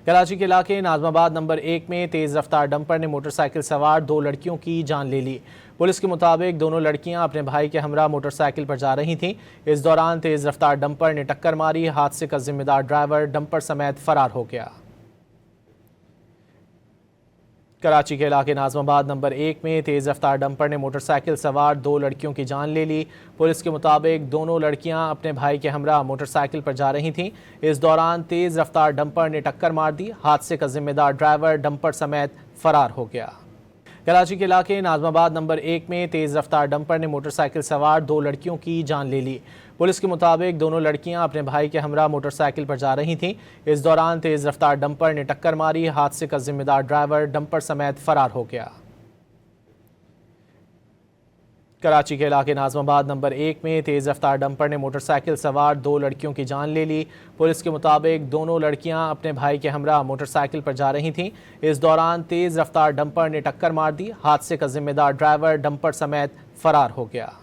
कराची के इलाके नाजमाबाद नंबर 1 में तेज़ रफ्तार डंपर ने मोटरसाइकिल सवार 2 लड़कियों की जान ले ली। पुलिस के मुताबिक दोनों लड़कियां अपने भाई के हमरा मोटरसाइकिल पर जा रही थीं। इस दौरान तेज़ रफ्तार डंपर ने टक्कर मारी। हादसे का जिम्मेदार ड्राइवर डंपर समेत फरार हो गया। कराची के इलाके नाजमाबाद नंबर 1 में तेज़ रफ्तार डंपर ने मोटरसाइकिल सवार 2 लड़कियों की जान ले ली। पुलिस के मुताबिक दोनों लड़कियां अपने भाई के हमरा मोटरसाइकिल पर जा रही थीं। इस दौरान तेज़ रफ्तार डंपर ने टक्कर मार दी। हादसे का जिम्मेदार ड्राइवर डंपर समेत फरार हो गया। कराची के इलाके नाजमाबाद नंबर 1 में तेज़ रफ्तार डंपर ने मोटरसाइकिल सवार 2 लड़कियों की जान ले ली। पुलिस के मुताबिक दोनों लड़कियां अपने भाई के हमरा मोटरसाइकिल पर जा रही थीं। इस दौरान तेज़ रफ्तार डंपर ने टक्कर मारी। हादसे का जिम्मेदार ड्राइवर डंपर समेत फरार हो गया। कराची के इलाके नाजमाबाद नंबर 1 में तेज़ रफ्तार डंपर ने मोटरसाइकिल सवार 2 लड़कियों की जान ले ली। पुलिस के मुताबिक दोनों लड़कियां अपने भाई के हमरा मोटरसाइकिल पर जा रही थीं। इस दौरान तेज़ रफ्तार डंपर ने टक्कर मार दी। हादसे का जिम्मेदार ड्राइवर डंपर समेत फरार हो गया।